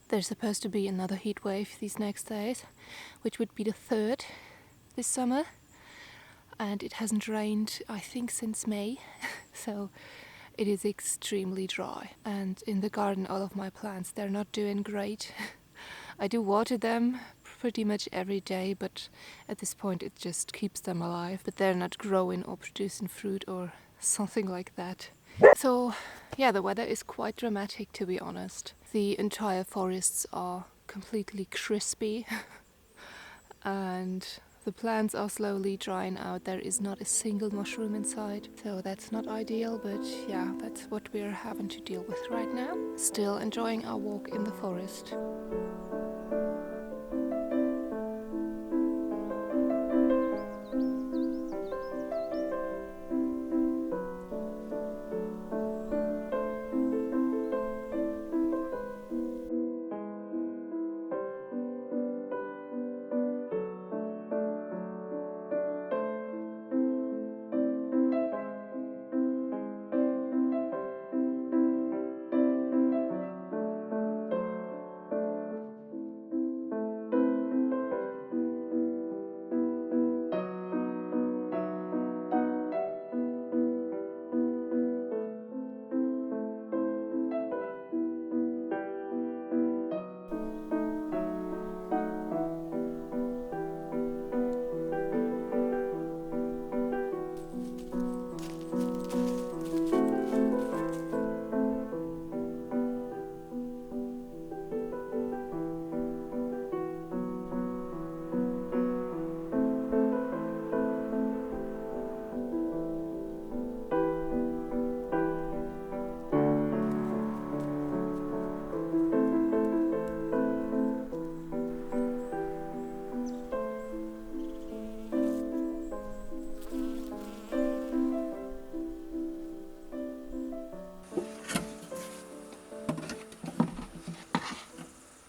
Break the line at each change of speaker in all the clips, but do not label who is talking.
there's supposed to be another heat wave these next days, which would be the third this summer. And it hasn't rained, I think, since May. So it is extremely dry. And in the garden, all of my plants, they're not doing great. I do water them pretty much every day, but at this point it just keeps them alive. But they're not growing or producing fruit or something like that. So yeah, the weather is quite dramatic, to be honest. The entire forests are completely crispy and the plants are slowly drying out. There is not a single mushroom inside, so that's not ideal, but yeah, that's what we're having to deal with right now. Still enjoying our walk in the forest.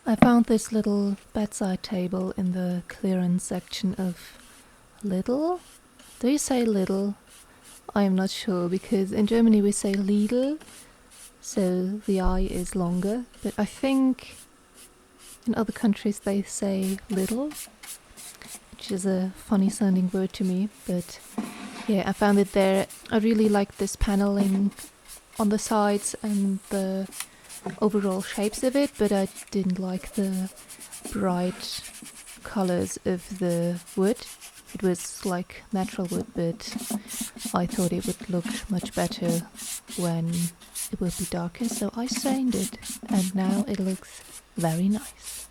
I found this little bedside table in the clearance section of Lidl. Do you say Lidl? I am not sure, because in Germany we say Lidl, so the I is longer, but I think in other countries they say Lidl, which is a funny sounding word to me, but yeah, I found it there. I really liked this paneling on the sides and the overall shapes of it, but I didn't like the bright colors of the wood. It was like natural wood, but I thought it would look much better when it would be darker, so I stained it, and now it looks very nice.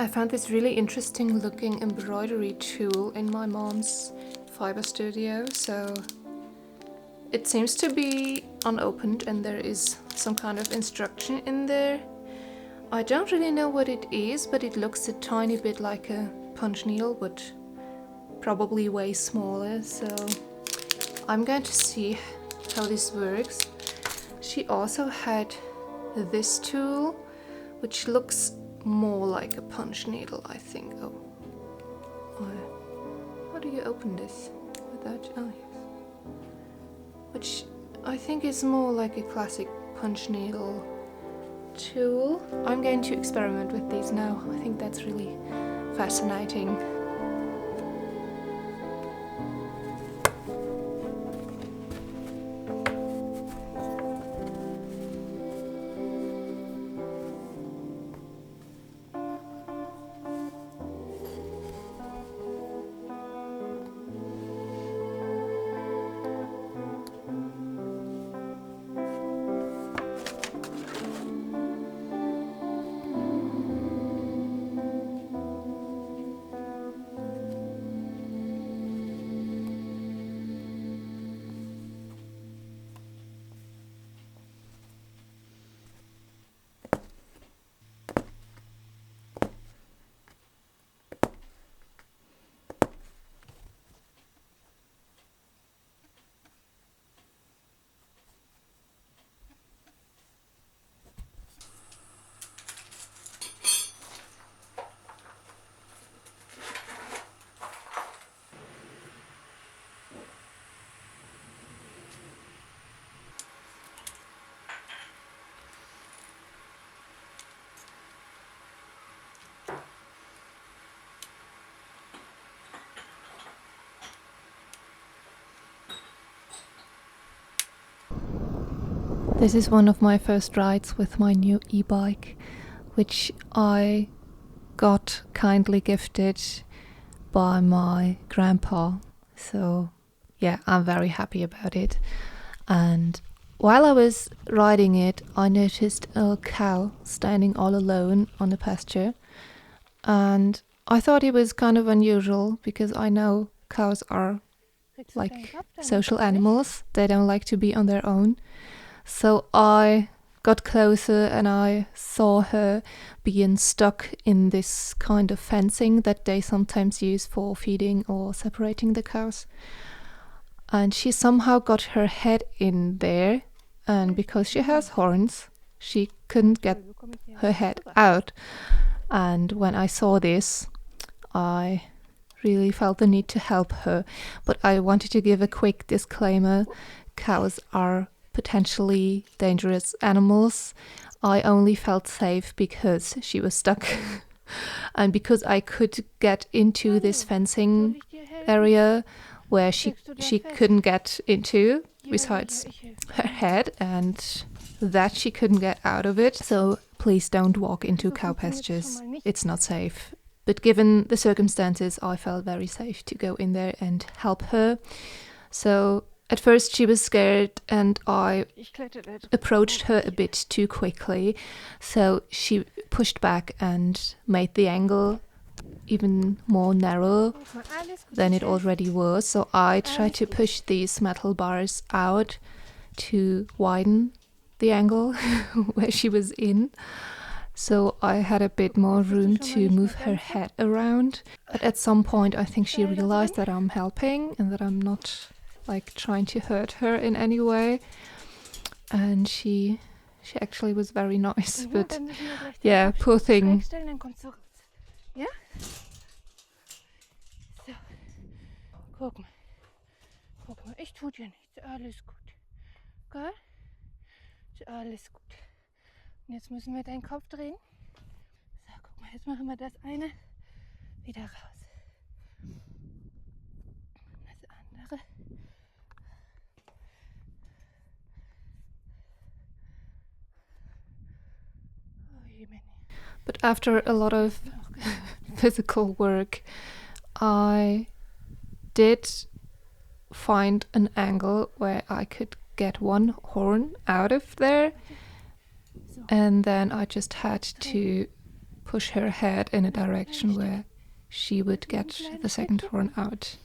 I found this really interesting looking embroidery tool in my mom's fiber studio. So it seems to be unopened and there is some kind of instruction in there. I don't really know what it is, but it looks a tiny bit like a punch needle, but probably way smaller. So I'm going to see how this works. She also had this tool, which looks more like a punch needle, I think. Oh, how do you open this without? Oh, yes. Which I think is more like a classic punch needle tool. I'm going to experiment with these now. I think that's really fascinating. This is one of my first rides with my new e-bike, which I got kindly gifted by my grandpa. So yeah, I'm very happy about it. And while I was riding it, I noticed a cow standing all alone on the pasture. And I thought it was kind of unusual because I know cows are like social animals. They don't like to be on their own. So I got closer and I saw her being stuck in this kind of fencing that they sometimes use for feeding or separating the cows. And she somehow got her head in there, and because she has horns, she couldn't get her head out. And when I saw this, I really felt the need to help her. But I wanted to give a quick disclaimer. Cows are potentially dangerous animals. I only felt safe because she was stuck and because I could get into this fencing area where she couldn't get into, besides her head, and that she couldn't get out of it. So please don't walk into cow pastures. It's not safe. But given the circumstances, I felt very safe to go in there and help her. So at first she was scared and I approached her a bit too quickly, so she pushed back and made the angle even more narrow than it already was. So I tried to push these metal bars out to widen the angle where she was in, so I had a bit more room to move her head around. But at some point I think she realized that I'm helping and that I'm not like trying to hurt her in any way, and she actually was very nice. But yeah, poor thing.
Ja? So. Guck mal, ich tu dir nichts, alles gut. Gell? Ist alles gut. Und jetzt müssen wir deinen Kopf drehen. So, guck mal, jetzt machen wir das eine wieder raus. Das andere.
But after a lot of physical work, I did find an angle where I could get one horn out of there, and then I just had to push her head in a direction where she would get the second horn out.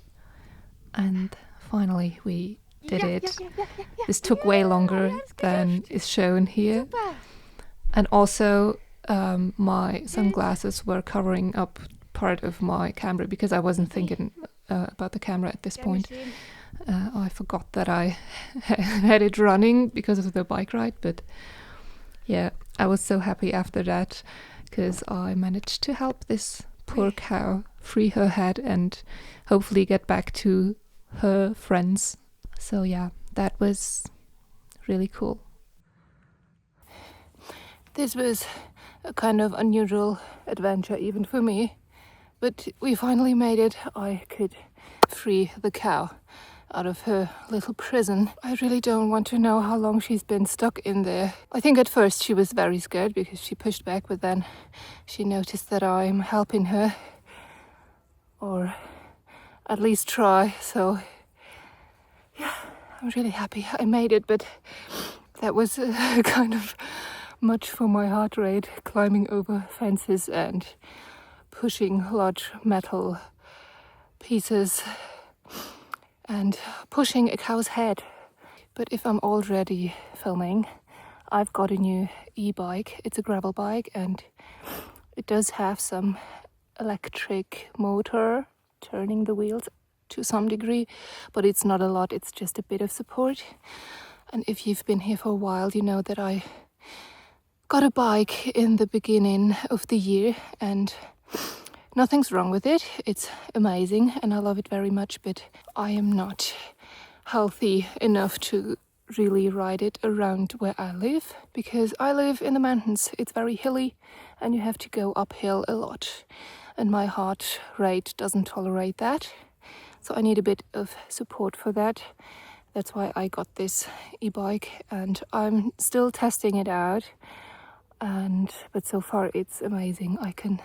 And finally we did it. This took way longer than is shown here. And also my sunglasses were covering up part of my camera because I wasn't thinking about the camera at this point. I forgot that I had it running because of the bike ride, but yeah, I was so happy after that because I managed to help this poor cow free her head and hopefully get back to her friends. So yeah, that was really cool.
This was a kind of unusual adventure even for me, but we finally made it. I could free the cow out of her little prison. I really don't want to know how long she's been stuck in there. I think at first she was very scared because she pushed back, but then she noticed that I'm helping her, or at least try. So yeah, I'm really happy I made it, but that was kind of much for my heart rate, climbing over fences and pushing large metal pieces and pushing a cow's head. But if I'm already filming, I've got a new e-bike. It's a gravel bike and it does have some electric motor turning the wheels to some degree, but it's not a lot, it's just a bit of support. And if you've been here for a while, you know that I got a bike in the beginning of the year and nothing's wrong with it. It's amazing and I love it very much, but I am not healthy enough to really ride it around where I live because I live in the mountains. It's very hilly and you have to go uphill a lot and my heart rate doesn't tolerate that. So I need a bit of support for that. That's why I got this e-bike and I'm still testing it out. But so far it's amazing. I can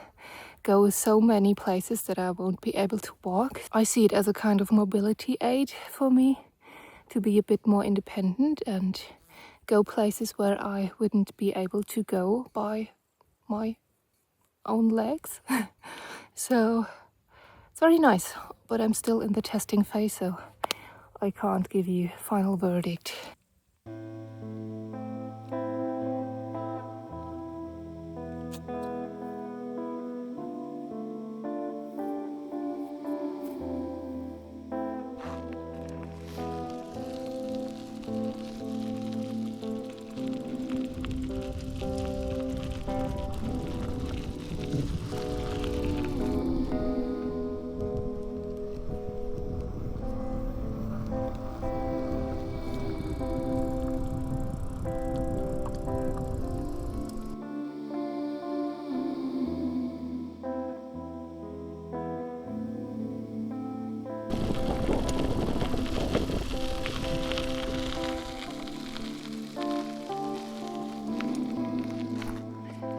go so many places that I won't be able to walk. I see it as a kind of mobility aid for me to be a bit more independent and go places where I wouldn't be able to go by my own legs. So it's very nice, but I'm still in the testing phase, so I can't give you final verdict.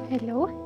Hello.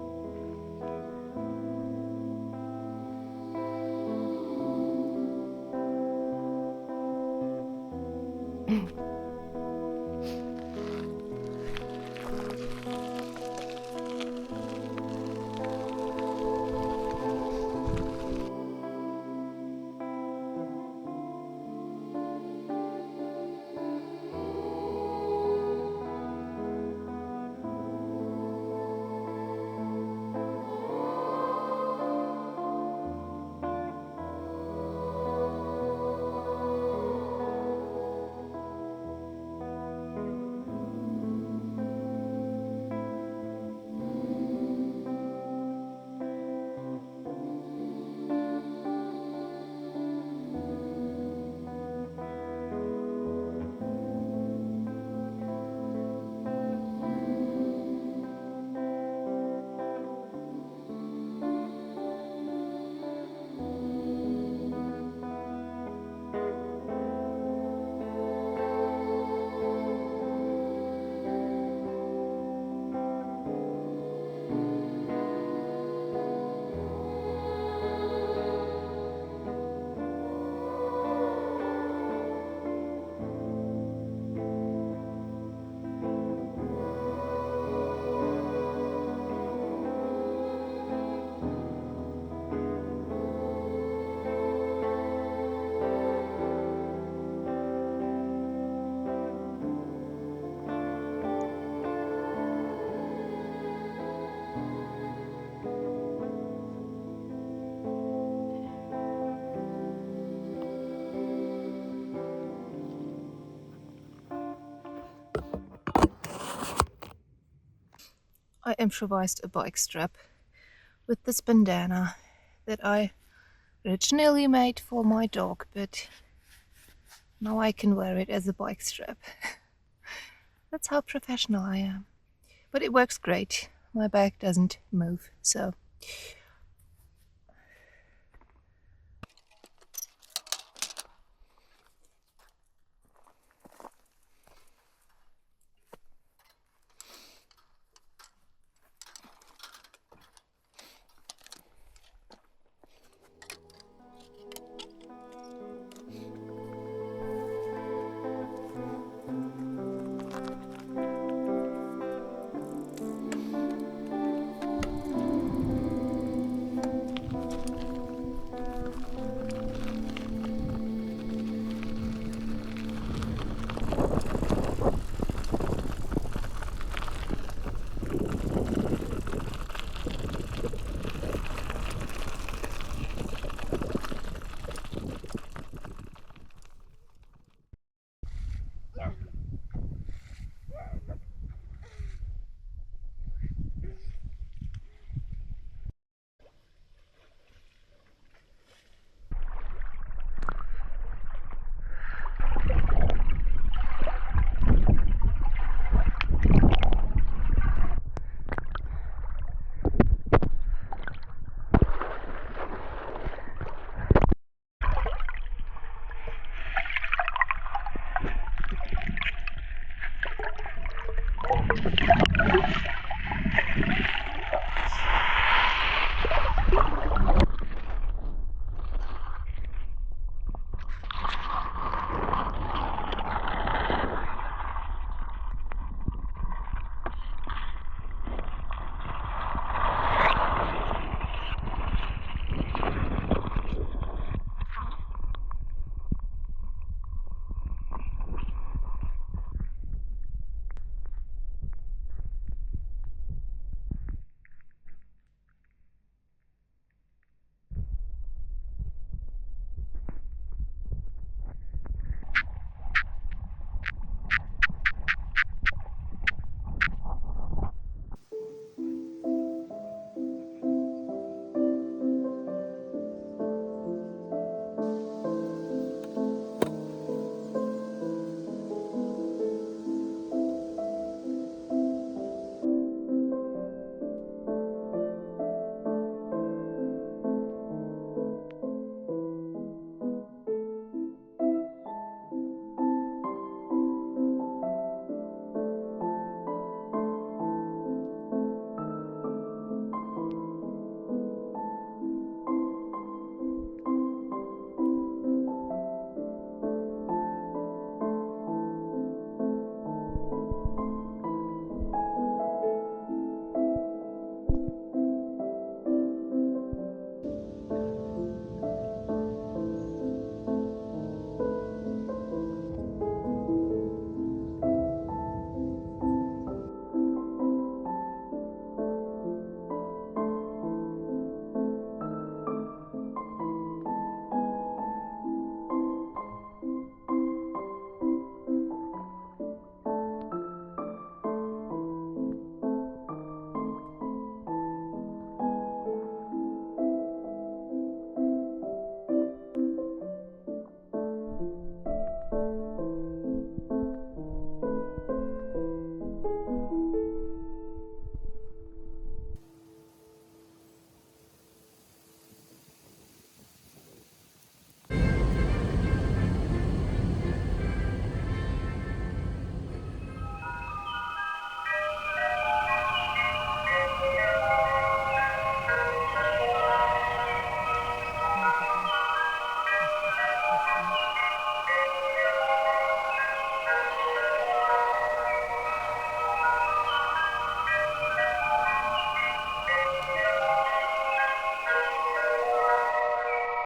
improvised a bike strap with this bandana that I originally made for my dog, but now I can wear it as a bike strap. That's how professional I am. But it works great. My bag doesn't move, so